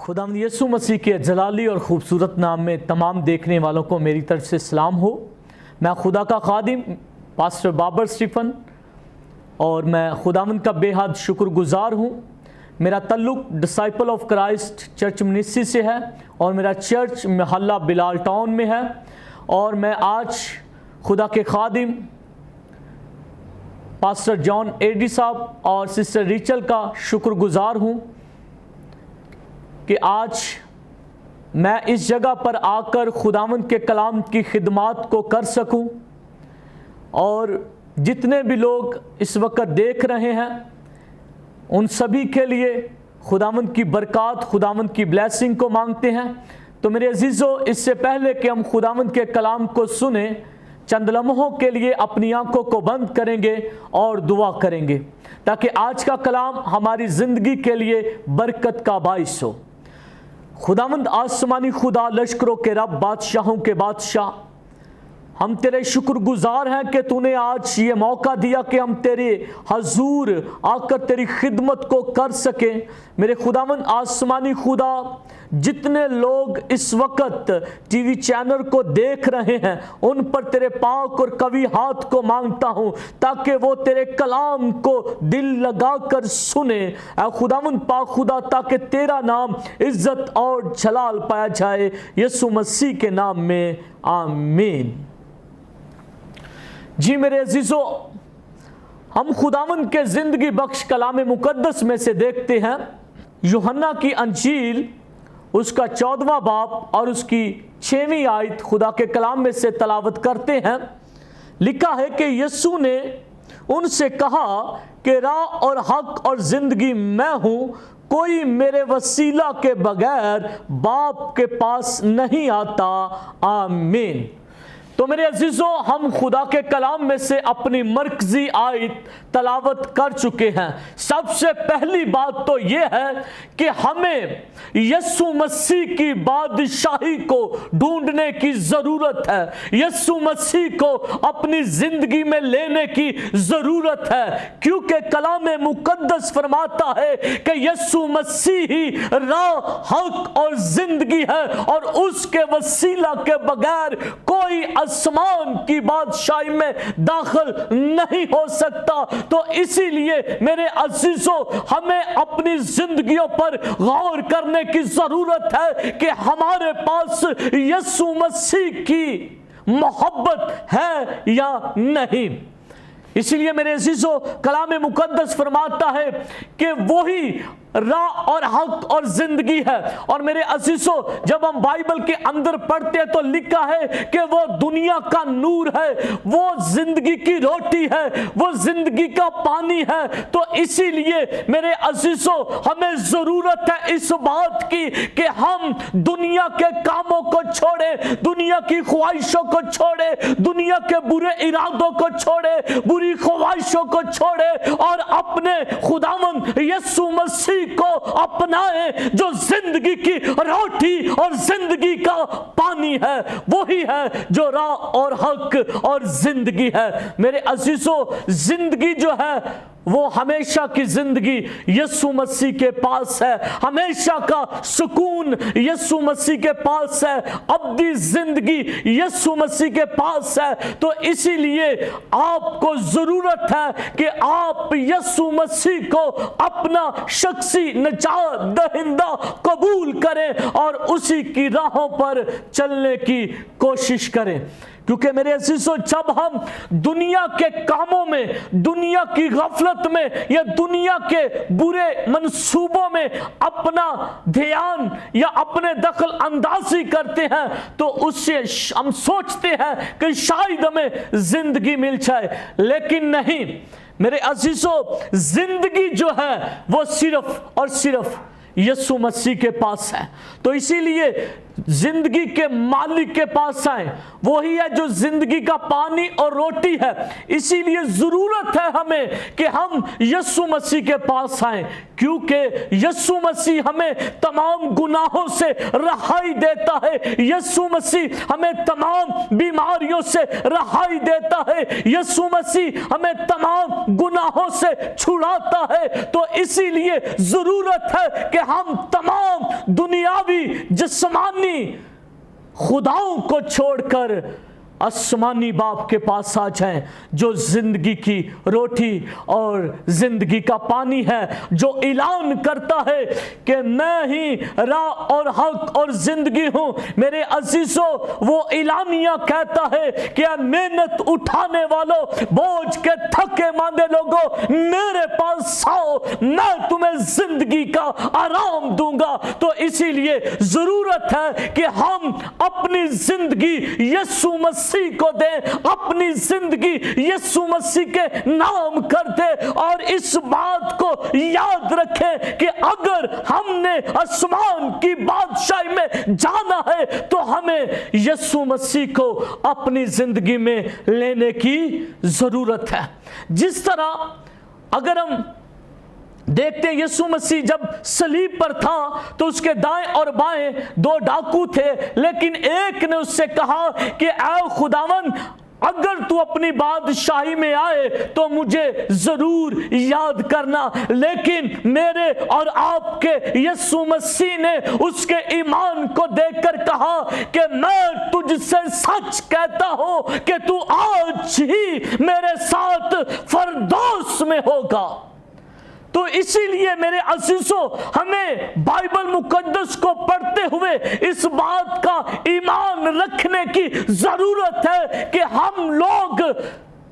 खुदावंद यीशु मसीह के जलाली और ख़ूबसूरत नाम में तमाम देखने वालों को मेरी तरफ से सलाम हो। मैं खुदा का खादिम पास्टर बाबर स्टीफन और मैं खुदावंद का बेहद शुक्रगुजार हूँ। मेरा तल्लुक़ disciple of Christ church ministry से है और मेरा चर्च महल्ला बिलाल टाउन में है। और मैं आज खुदा के खादिम पास्टर जॉन एडी साहब और सिस्टर रिचल का शुक्रगुजार हूँ कि आज मैं इस जगह पर आकर खुदावंद के कलाम की खिदमत को कर सकूं। और जितने भी लोग इस वक्त देख रहे हैं उन सभी के लिए खुदावंद की बरकत, खुदावंद की ब्लेसिंग को मांगते हैं। तो मेरे अजीज़ों, इससे पहले कि हम खुदावंद के कलाम को सुने, चंद लम्हों के लिए अपनी आंखों को बंद करेंगे और दुआ करेंगे ताकि आज का कलाम हमारी ज़िंदगी के लिए बरकत का बाइस हो। खुदावंद आसमानी खुदा, लश्करों के रब, बादशाहों के बादशाह, हम तेरे शुक्रगुजार हैं कि तूने आज ये मौका दिया कि हम तेरे हजूर आकर तेरी खिदमत को कर सकें। मेरे खुदावंद आसमानी खुदा, जितने लोग इस वक्त टीवी चैनल को देख रहे हैं उन पर तेरे पाक और कवी हाथ को मांगता हूं ताकि वो तेरे कलाम को दिल लगा कर सुने। ऐ खुदावंद पाक खुदा, ताकि तेरा नाम इज्जत और जलाल पाया जाए, यीशु मसीह के नाम में, आमीन। जी मेरे अजीजों, हम खुदावंद के ज़िंदगी बख्श कलाम मुकद्दस में से देखते हैं यूहन्ना की अंजील उसका 14वां बाब और उसकी 6वीं आयत खुदा के कलाम में से तलावत करते हैं। लिखा है कि यीशु ने उनसे कहा कि राह और हक और ज़िंदगी मैं हूँ, कोई मेरे वसीला के बगैर बाप के पास नहीं आता। आमीन। तो मेरे अजीज़ों, हम खुदा के कलाम में से अपनी मरकजी आयत तलावत कर चुके हैं। सबसे पहली बात तो ये है कि हमें यीशु मसीह की बादशाही को ढूंढने की ज़रूरत है। यीशु मसीह को अपनी ज़िंदगी में लेने की ज़रूरत है, क्योंकि कलाम मुकद्दस फरमाता है कि यीशु मसीह ही राह, हक और ज़िंदगी है और उसके वसीला के बगैर कोई आसमान की बादशाही में दाखिल नहीं हो सकता। तो इसीलिए मेरे अजीजों, हमें अपनी जिंदगियों पर गौर करने की जरूरत है कि हमारे पास यीशु मसीह की मोहब्बत है या नहीं। इसीलिए मेरे अजीजों, कलाम मुकद्दस फरमाता है कि वही राह और हक और जिंदगी है। और मेरे अजीजों, जब हम बाइबल के अंदर पढ़ते हैं तो लिखा है कि वो दुनिया का नूर है, वो जिंदगी की रोटी है, वो जिंदगी का पानी है। तो इसीलिए मेरे अजीजों, हमें जरूरत है इस बात की कि हम दुनिया के कामों को छोड़े, दुनिया की ख्वाहिशों को छोड़े, दुनिया के बुरे इरादों को छोड़े, बुरी ख्वाहिशों को छोड़े और अपने खुदावंद यीशु मसीह को अपनाए, जो जिंदगी की रोटी और जिंदगी का पानी है। वही है जो राह और हक और जिंदगी है। मेरे अजीजों, जिंदगी जो है वो हमेशा की जिंदगी यीशु मसीह के पास है। हमेशा का सुकून यीशु मसीह के पास है। अब्दी जिंदगी यीशु मसीह के पास है। तो इसीलिए आपको जरूरत है कि आप यीशु मसीह को अपना शख्सी निजात दहिंदा कबूल करें और उसी की राहों पर चलने की कोशिश करें। क्योंकि मेरे अजीजों, जब हम दुनिया के कामों में, दुनिया की गफलत में या दुनिया के बुरे मंसूबों में अपना ध्यान या अपने दखल अंदाजी करते हैं तो उससे हम सोचते हैं कि शायद हमें जिंदगी मिल जाए, लेकिन नहीं मेरे अजीजों, जिंदगी जो है वो सिर्फ और सिर्फ यीशु मसीह के पास है। तो इसीलिए जिंदगी के मालिक के पास आए, वही है जो जिंदगी का पानी और रोटी है। इसीलिए जरूरत है हमें कि हम यीशु मसीह के पास आए, क्योंकि यीशु मसीह हमें तमाम गुनाहों से रहाई देता है। यीशु मसीह हमें तमाम बीमारियों से रहाई देता है। यीशु मसीह हमें तमाम गुनाहों से छुड़ाता है। तो इसीलिए जरूरत है कि हम तमाम दुनियावी जिस्मानी खुदाओं को छोड़कर आसमानी बाप के पास आ जाएं, जो जिंदगी की रोटी और जिंदगी का पानी है, जो ऐलान करता है कि मैं ही राह और हक और जिंदगी हूं। मेरे अजीजों, वो ऐलानिया कहता है कि मेहनत उठाने वालों, बोझ के थके मांदे लोगों, मेरे पास आओ, मैं तुम्हें जिंदगी का आराम दूंगा। तो इसीलिए जरूरत है कि हम अपनी जिंदगी यीशु मसीह को दे, अपनी जिंदगी यीशु मसीह के नाम कर दे, और इस बात को याद रखें कि अगर हमने आसमान की बादशाही में जाना है तो हमें यीशु मसीह को अपनी जिंदगी में लेने की जरूरत है। जिस तरह अगर हम देखते हैं, यीशु मसीह जब सलीब पर था तो उसके दाएं और बाएं दो डाकू थे, लेकिन एक ने उससे कहा कि ऐ खुदावन, अगर तू अपनी बादशाही में आए तो मुझे जरूर याद करना। लेकिन मेरे और आपके यीशु मसीह ने उसके ईमान को देखकर कहा कि मैं तुझसे सच कहता हूं कि तू आज ही मेरे साथ फरदौस में होगा। तो इसीलिए मेरे अजीजों, हमें बाइबल मुकद्दस को पढ़ते हुए इस बात का ईमान रखने की जरूरत है कि हम लोग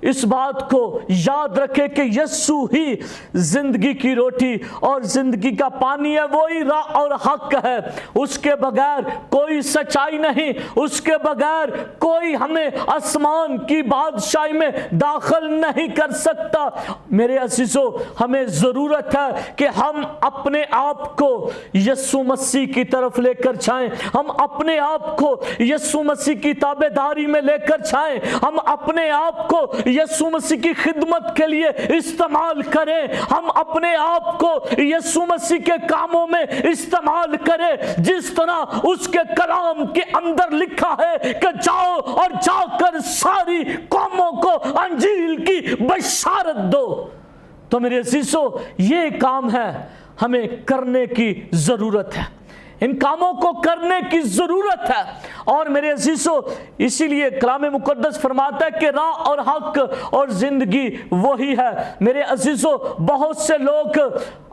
इस बात को याद रखें कि यीशु ही जिंदगी की रोटी और जिंदगी का पानी है, वो ही राह और हक है। उसके बगैर कोई सच्चाई नहीं, उसके बगैर कोई हमें आसमान की बादशाही में दाखिल नहीं कर सकता। मेरे अजीजों, हमें जरूरत है कि हम अपने आप को यीशु मसीह की तरफ लेकर जाएं, हम अपने आप को यीशु मसीह की ताबेदारी में लेकर जाएं, हम अपने आप को यीशु मसीह की खिदमत के लिए इस्तेमाल करें, हम अपने आप को यीशु मसीह के कामों में इस्तेमाल करें। जिस तरह उसके कलाम के अंदर लिखा है कि जाओ और जाकर सारी कौमों को अंजील की बशारत दो। तो मेरे अजीजों, ये काम है हमें करने की जरूरत है, इन कामों को करने की जरूरत है। और मेरे अजीजों, इसीलिए कलाम मुकद्दस फरमाता है कि राह और हक और जिंदगी वही है। मेरे अजीजों, बहुत से लोग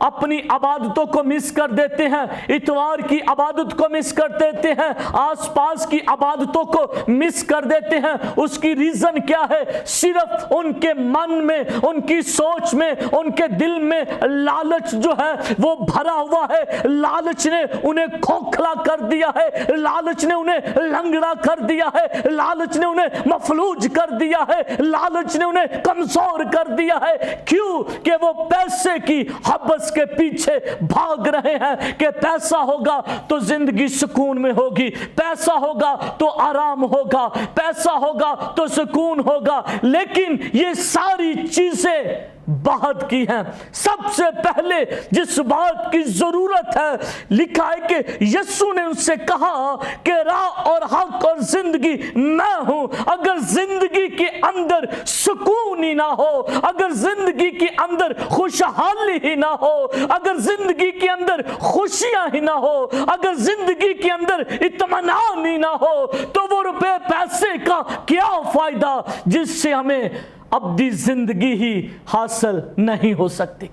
अपनी इबादतों को मिस कर देते हैं, इतवार की इबादत को मिस कर देते हैं, आसपास की इबादतों को मिस कर देते हैं। उसकी रीजन क्या है? सिर्फ उनके मन में, उनकी सोच में, उनके दिल में लालच जो है वो भरा हुआ है। लालच ने उन्हें खोखला कर दिया है, लालच ने उन्हें लंगड़ा कर दिया है, लालच ने उन्हें मफलूज कर दिया है, लालच ने उन्हें कमजोर कर दिया है। क्यों? कि वो पैसे की हबस के पीछे भाग रहे हैं कि पैसा होगा तो जिंदगी सुकून में होगी, पैसा होगा तो आराम होगा, पैसा होगा तो सुकून होगा। लेकिन ये सारी चीजें बात की हैं। सबसे पहले जिस बात की जरूरत है, लिखा है कि यीशु ने उनसे कहा कि राह और हक और जिंदगी मैं हूं। अगर जिंदगी के अंदर सुकून ही ना हो, अगर जिंदगी के अंदर खुशहाली ही ना हो, अगर जिंदगी के अंदर खुशियां ही ना हो, अगर जिंदगी के अंदर इत्मीनान ही ना हो, तो वो रुपए पैसे का क्या फायदा जिससे हमें अब्दी जिंदगी ही हासिल नहीं हो सकती।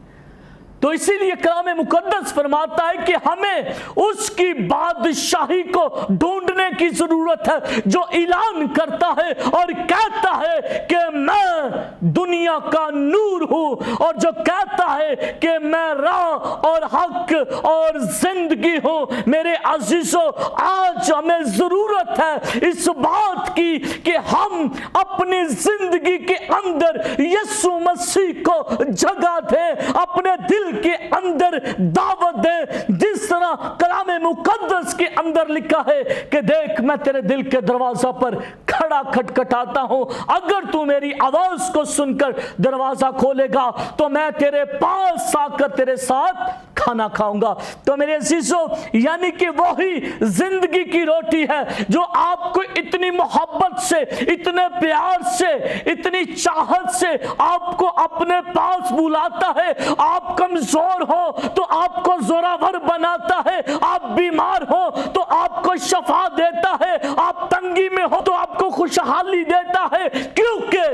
तो इसीलिए कलाम मुकद्दस फरमाता है कि हमें उसकी बादशाही को ढूंढने की जरूरत है, जो ऐलान करता है और कहता है कि मैं दुनिया का नूर हूं, और जो कहता है कि मैं राह और हक और जिंदगी हूं। मेरे अजीजों, आज हमें जरूरत है इस बात की कि हम अपनी जिंदगी के अंदर यीशु मसीह को जगह दें, अपने दिल के अंदर दावत दे। जिस तरह कलाम मुकद्दस के अंदर लिखा है कि देख, मैं तेरे दिल के दरवाजा पर खड़ा खटखटाता हूं, अगर तू मेरी आवाज को सुनकर दरवाजा खोलेगा तो मैं तेरे पास आकर तेरे साथ खाना खाऊंगा। तो मेरे अजीजों, यानी कि वही जिंदगी की रोटी है जो आपको इतनी मोहब्बत से, इतने प्यार से, इतनी चाहत से आपको अपने पास बुलाता है। आप कमजोर हो तो आपको जोरावर बनाता है, आप बीमार हो तो आपको शफा देता है, आप तंगी में हो तो आपको खुशहाली देता है, क्योंकि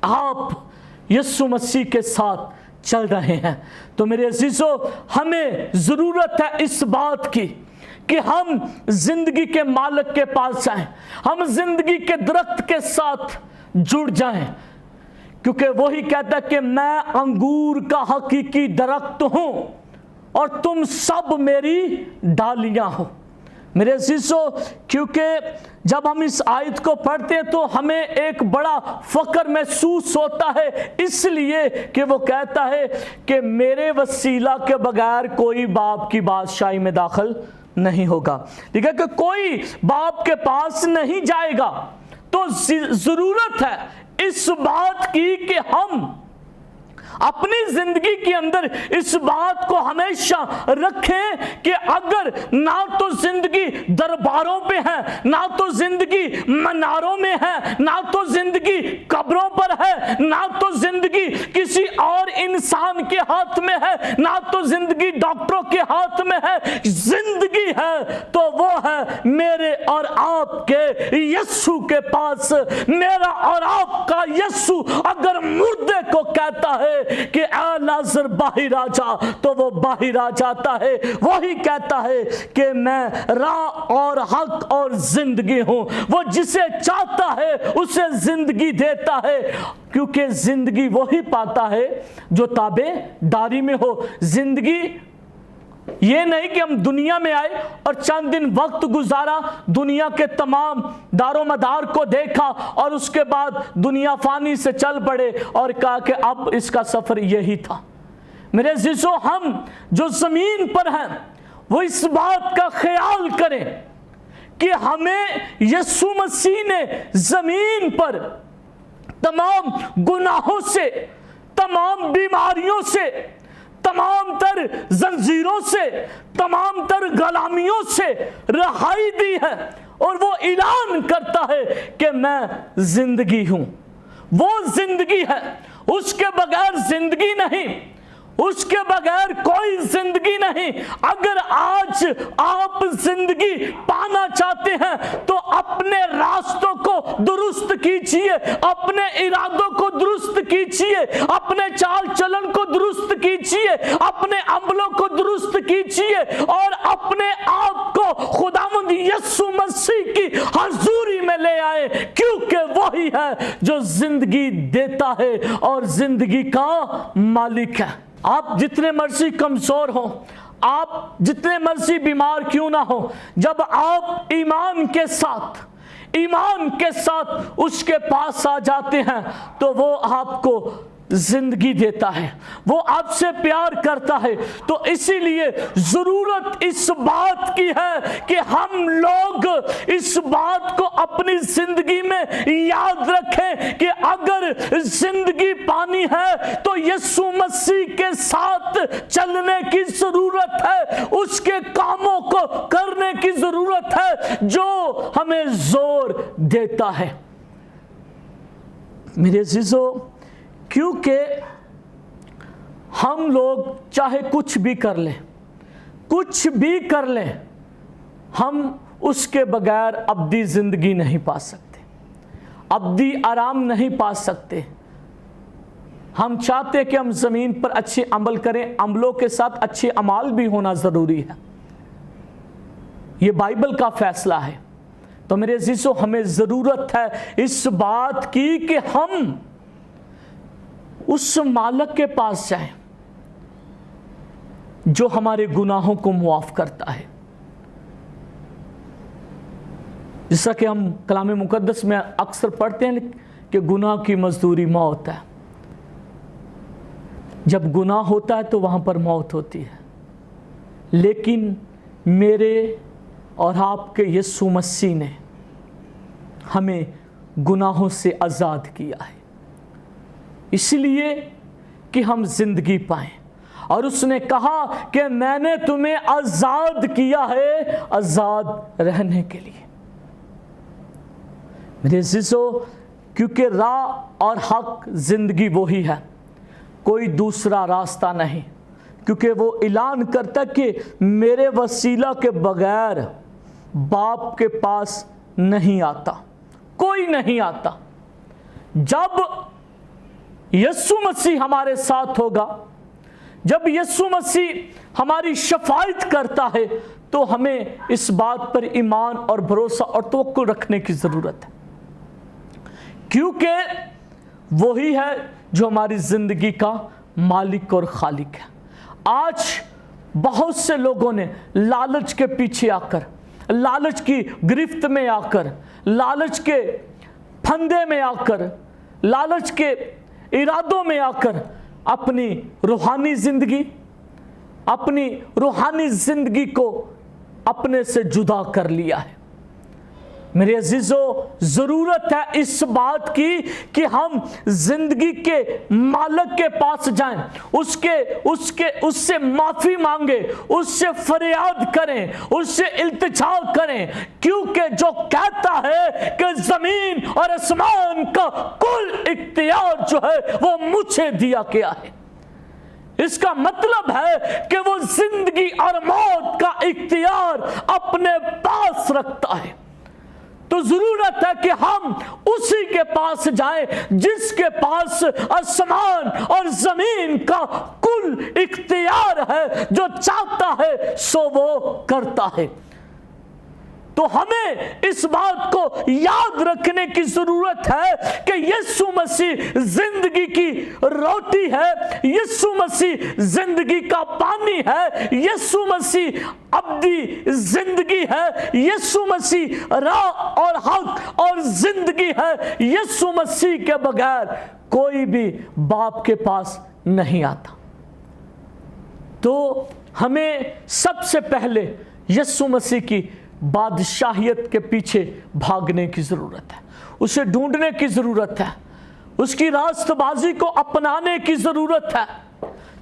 आप यीशु मसीह के साथ चल रहे हैं। तो मेरे अजीजों, हमें जरूरत है इस बात की कि हम जिंदगी के मालिक के पास जाएं, हम जिंदगी के दरख्त के साथ जुड़ जाएं, क्योंकि वही कहता है कि मैं अंगूर का हकीकी दरख्त हूं और तुम सब मेरी डालियां हो। मेरे अजीजों, क्योंकि जब हम इस आयत को पढ़ते हैं तो हमें एक बड़ा फक्र महसूस होता है, इसलिए कि वो कहता है कि मेरे वसीला के बगैर कोई बाप की बादशाही में दाखिल नहीं होगा। ठीक है, कि कोई बाप के पास नहीं जाएगा। तो जरूरत है इस बात की कि हम अपनी जिंदगी के अंदर इस बात को हमेशा रखें कि अगर ना तो जिंदगी दरबारों पे है, ना तो जिंदगी मनारों में है, ना तो जिंदगी कब्रों पर है, ना तो जिंदगी किसी और इंसान के हाथ में है, ना तो जिंदगी डॉक्टरों के हाथ में है, जिंदगी है तो वो है मेरे और आपके यीशु के पास। मेरा और आपका यीशु अगर मुर्दे को कहता है कि ए लाजर बाहर आ जा, तो वो बाहर आ जाता है। वही कहता है कि मैं राह और हक और जिंदगी हूं। वो जिसे चाहता है उसे जिंदगी देता है, क्योंकि जिंदगी वही पाता है जो ताबेदारी में हो। जिंदगी ये नहीं कि हम दुनिया में आए और चंद दिन वक्त गुजारा, दुनिया के तमाम दारो मदार को देखा और उसके बाद दुनिया फानी से चल पड़े और कहा कि अब इसका सफर यही था। मेरे अजीजों, हम जो जमीन पर हैं वो इस बात का ख्याल करें कि हमें यीशु मसीह ने जमीन पर तमाम गुनाहों से, तमाम बीमारियों से, तमाम तर जंजीरों से, तमाम तर गुलामियों से रहाई दी है। और वो ऐलान करता है कि मैं जिंदगी हूं। वो जिंदगी है, उसके बगैर जिंदगी नहीं, उसके बगैर कोई जिंदगी नहीं। अगर आज आप जिंदगी पाना चाहते हैं तो अपने रास्तों को दुरुस्त कीजिए, अपने इरादों को दुरुस्त कीजिए, अपने चाल चलन को दुरुस्त कीजिए, अपने अमलों को दुरुस्त कीजिए और अपने आप को खुदावंद यीशु मसीह की हजूरी में ले आए, क्योंकि वही है जो जिंदगी देता है और जिंदगी का मालिक है। आप जितने मर्जी कमजोर हो, आप जितने मर्जी बीमार क्यों ना हो, जब आप ईमान के साथ उसके पास आ जाते हैं तो वो आपको जिंदगी देता है, वो आपसे प्यार करता है। तो इसीलिए जरूरत इस बात की है कि हम लोग इस बात को अपनी जिंदगी में याद रखें कि अगर जिंदगी पानी है तो यीशु मसीह के साथ चलने की जरूरत है, उसके कामों को करने की जरूरत है जो हमें जोर देता है। मेरे अजीजों, क्योंकि हम लोग चाहे कुछ भी कर लें, हम उसके बगैर अब्दी जिंदगी नहीं पा सकते, अब्दी आराम नहीं पा सकते। हम चाहते हैं कि हम जमीन पर अच्छे अमल करें, अमलों के साथ अच्छे अमाल भी होना जरूरी है, ये बाइबल का फैसला है। तो मेरे अजीजों, हमें जरूरत है इस बात की कि हम उस मालिक के पास जाएं जो हमारे गुनाहों को मुआफ करता है। जैसा कि हम कलाम मुकद्दस में अक्सर पढ़ते हैं कि गुनाह की मजदूरी मौत है। जब गुनाह होता है तो वहां पर मौत होती है, लेकिन मेरे और आपके यीशु मसीह ने हमें गुनाहों से आज़ाद किया है, इसलिए कि हम जिंदगी पाएं। اور اس نے کہا کہ میں نے تمہیں آزاد کیا ہے آزاد رہنے کے لیے۔ میرے عزیزو، کیونکہ راہ اور حق زندگی وہی ہے، کوئی دوسرا راستہ نہیں، کیونکہ وہ اعلان کرتا کہ میرے وسیلہ کے بغیر باپ کے پاس نہیں آتا، کوئی نہیں آتا۔ جب یسوع مسیح ہمارے ساتھ ہوگا، جب یسوع مسیح ہماری شفاعت کرتا ہے، تو ہمیں اس بات پر ایمان اور بھروسہ اور توقع رکھنے کی ضرورت ہے، کیونکہ وہی ہے جو ہماری زندگی کا مالک اور خالق ہے۔ آج بہت سے لوگوں نے لالچ کے پیچھے آ کر، لالچ کی گرفت میں آ کر، لالچ کے پھندے میں آ کر، لالچ کے ارادوں میں آ کر اپنی روحانی زندگی کو اپنے سے جدا کر لیا ہے۔ میرے عزیزو، ضرورت ہے اس بات کی کہ ہم زندگی کے مالک کے پاس جائیں، اس سے معافی مانگیں، اس سے فریاد کریں، اس سے التجا کریں، کیونکہ جو کہتا ہے کہ زمین اور آسمان کا کل اختیار جو ہے وہ مجھے دیا گیا ہے۔ اس کا مطلب ہے کہ وہ زندگی اور موت کا اختیار اپنے پاس رکھتا ہے۔ تو ضرورت ہے کہ ہم اسی کے پاس جائیں جس کے پاس آسمان اور زمین کا کل اختیار ہے، جو چاہتا ہے سو وہ کرتا ہے۔ تو ہمیں اس بات کو یاد رکھنے کی ضرورت ہے کہ یسوع مسیح زندگی کی روٹی ہے، یسوع مسیح زندگی کا پانی ہے، یسوع مسیح ابدی زندگی ہے، یسوع مسیح راہ اور حق اور زندگی ہے۔ یسوع مسیح کے بغیر کوئی بھی باپ کے پاس نہیں آتا۔ تو ہمیں سب سے پہلے یسوع مسیح کی بادشاہیت کے پیچھے بھاگنے کی ضرورت ہے، اسے ڈھونڈنے کی ضرورت ہے، اس کی راست بازی کو اپنانے کی ضرورت ہے۔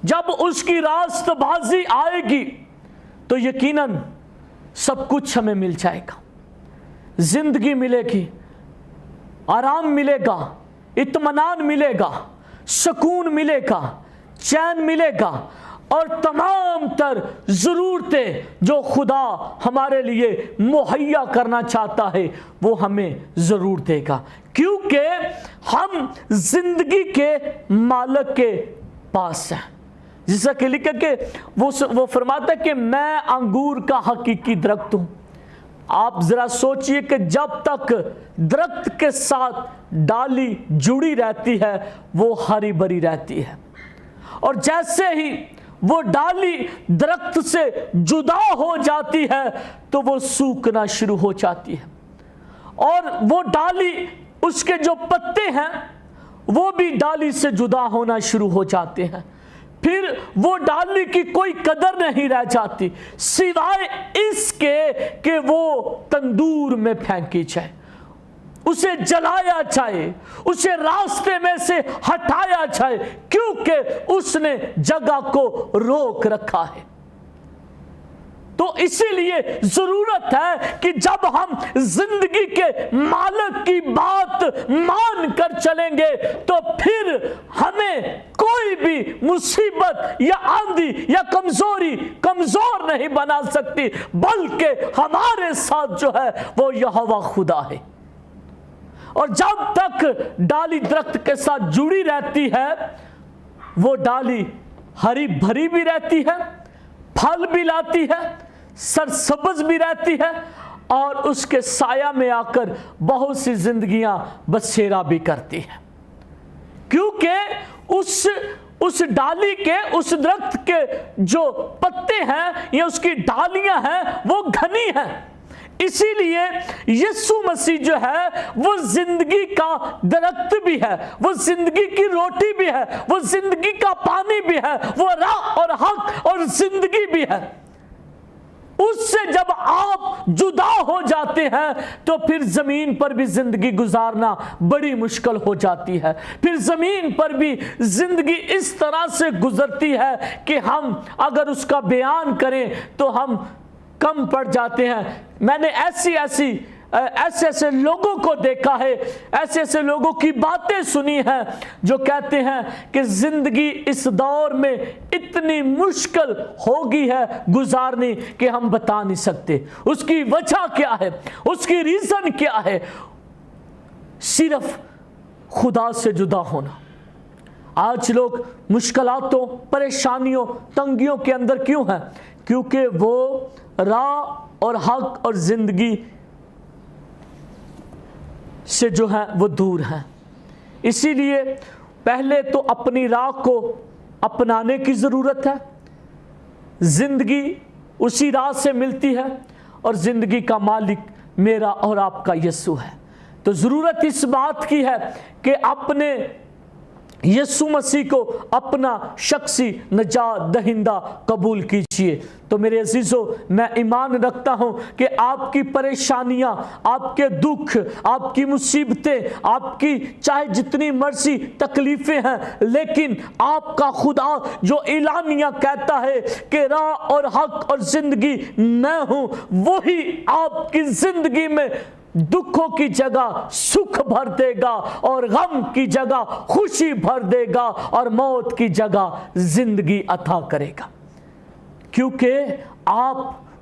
جب اس کی راست بازی آئے گی تو یقیناً سب کچھ ہمیں مل جائے گا، زندگی ملے گی، آرام ملے گا، اطمینان ملے گا، سکون ملے گا، چین ملے گا، اور تمام تر ضرورتیں جو خدا ہمارے لیے مہیا کرنا چاہتا ہے وہ ہمیں ضرور دے گا، کیونکہ ہم زندگی کے مالک کے پاس ہیں۔ جیسا کہ لکھا کہ وہ فرماتا ہے کہ میں انگور کا حقیقی درخت ہوں۔ آپ ذرا سوچئے کہ جب تک درخت کے ساتھ ڈالی جڑی رہتی ہے وہ ہری بھری رہتی ہے، اور جیسے ہی وہ ڈالی درخت سے جدا ہو جاتی ہے تو وہ سوکھنا شروع ہو جاتی ہے، اور وہ ڈالی، اس کے جو پتے ہیں وہ بھی ڈالی سے جدا ہونا شروع ہو جاتے ہیں۔ پھر وہ ڈالی کی کوئی قدر نہیں رہ جاتی سوائے اس کے کہ وہ تندور میں پھینکی جائے، اسے جلایا جائے، اسے راستے میں سے ہٹایا جائے، کیونکہ اس نے جگہ کو روک رکھا ہے۔ تو اسی لیے ضرورت ہے کہ جب ہم زندگی کے مالک کی بات مان کر چلیں گے تو پھر ہمیں کوئی بھی مصیبت یا آندھی یا کمزوری کمزور نہیں بنا سکتی، بلکہ ہمارے ساتھ جو ہے وہ یہوہ خدا ہے۔ اور جب تک ڈالی درخت کے ساتھ جڑی رہتی ہے وہ ڈالی ہری بھری بھی رہتی ہے، پھل بھی لاتی ہے، سرسبز بھی رہتی ہے، اور اس کے سایہ میں آ کر بہت سی زندگیاں بسیرا بھی کرتی ہیں، کیونکہ اس ڈالی کے، اس درخت کے جو پتے ہیں یا اس کی ڈالیاں ہیں وہ گھنی ہیں۔ اسی لیے یسوع مسیح جو ہے وہ زندگی کا درخت بھی ہے، وہ زندگی کی روٹی بھی ہے، وہ زندگی کا پانی بھی ہے، وہ راہ اور حق اور زندگی بھی ہے۔ اس سے جب آپ جدا ہو جاتے ہیں تو پھر زمین پر بھی زندگی گزارنا بڑی مشکل ہو جاتی ہے. پھر زمین پر بھی زندگی اس طرح سے گزرتی ہے کہ ہم اگر اس کا بیان کریں تو ہم کم پڑ جاتے ہیں. میں نے ایسے لوگوں کو دیکھا ہے, ایسے لوگوں کی باتیں سنی ہیں جو کہتے ہیں کہ زندگی اس دور میں اتنی مشکل ہوگی ہے گزارنی کہ ہم بتا نہیں سکتے. اس کی وجہ کیا ہے, اس کی ریزن کیا ہے؟ صرف خدا سے جدا ہونا. آج لوگ مشکلاتوں, پریشانیوں, تنگیوں کے اندر کیوں ہیں؟ کیونکہ وہ راہ اور حق اور زندگی سے جو ہے وہ دور ہیں. اسی لیے پہلے تو اپنی راہ کو اپنانے کی ضرورت ہے. زندگی اسی راہ سے ملتی ہے اور زندگی کا مالک میرا اور آپ کا یسوع ہے. تو ضرورت اس بات کی ہے کہ اپنے یسوع مسیح کو اپنا شخصی نجات دہندہ قبول کیجئے. تو میرے عزیزو, میں ایمان رکھتا ہوں کہ آپ کی پریشانیاں, آپ کے دکھ, آپ کی مصیبتیں, آپ کی چاہے جتنی مرضی تکلیفیں ہیں, لیکن آپ کا خدا جو اعلانیہ کہتا ہے کہ راہ اور حق اور زندگی میں ہوں, وہی آپ کی زندگی میں دکھوں کی جگہ سکھ بھر دے گا اور غم کی جگہ خوشی بھر دے گا اور موت کی جگہ زندگی عطا کرے گا, کیونکہ آپ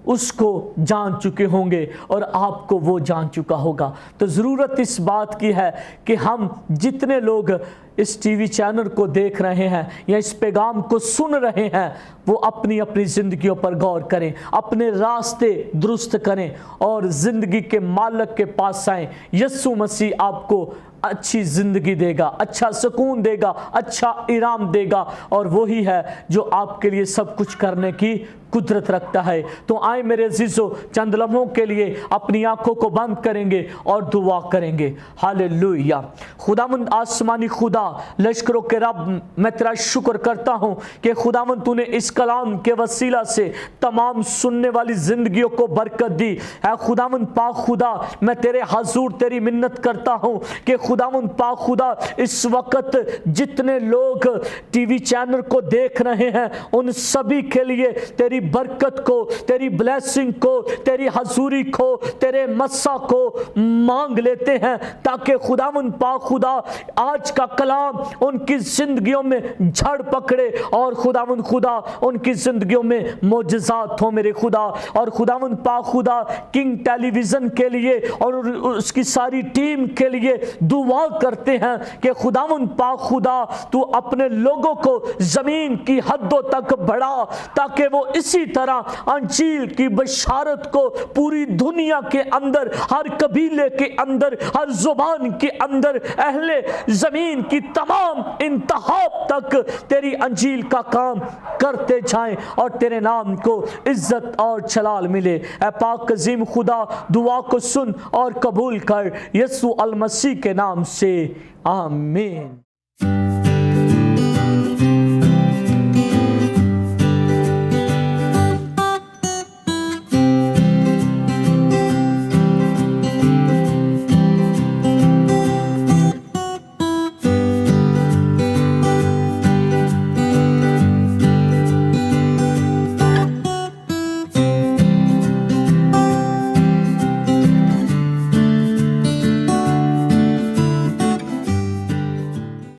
اس کو جان چکے ہوں گے اور آپ کو وہ جان چکا ہوگا. تو ضرورت اس بات کی ہے کہ ہم جتنے لوگ اس ٹی وی چینل کو دیکھ رہے ہیں یا اس پیغام کو سن رہے ہیں, وہ اپنی اپنی زندگیوں پر غور کریں, اپنے راستے درست کریں اور زندگی کے مالک کے پاس آئیں. یسوع مسیح آپ کو اچھی زندگی دے گا, اچھا سکون دے گا, اچھا آرام دے گا, اور وہی ہے جو آپ کے لیے سب کچھ کرنے کی قدرت رکھتا ہے. تو آئیں میرے عزیزو, چند لمحوں کے لیے اپنی آنکھوں کو بند کریں گے اور دعا کریں گے. ہاللیلویہ. خداوند آسمانی خدا, لشکروں کے رب, میں تیرا شکر کرتا ہوں کہ خداوند تو نے اس کلام کے وسیلہ سے تمام سننے والی زندگیوں کو برکت دی. اے خداوند پاک خدا, میں تیرے حضور تیری منت کرتا ہوں کہ خداوند پاک خدا, اس وقت جتنے لوگ ٹی وی چینل کو دیکھ رہے ہیں ان سبھی کے لیے تیری برکت کو, تیری بلیسنگ کو, تیری حضوری کو, تیرے مسا کو مانگ لیتے ہیں, تاکہ خداوند پاک خدا آج کا کلام ان کی زندگیوں میں جھڑ پکڑے اور خداوند خدا ان کی زندگیوں میں معجزات ہوں میرے خدا. اور خداوند پاک خدا کنگ ٹیلی ویژن کے لیے اور اس کی ساری ٹیم کے لیے دعا کرتے ہیں کہ خداوند پاک خدا تو اپنے لوگوں کو زمین کی حدوں تک بڑھا, تاکہ وہ اسی طرح انجیل کی بشارت کو پوری دنیا کے اندر, ہر قبیلے کے اندر, ہر زبان کے اندر, اہل زمین کی تمام انتہا تک تیری انجیل کا کام کرتے جائیں اور تیرے نام کو عزت اور جلال ملے. اے پاک عظیم خدا, دعا کو سن اور قبول کر, یسوع المسیح کے نام سے, آمین.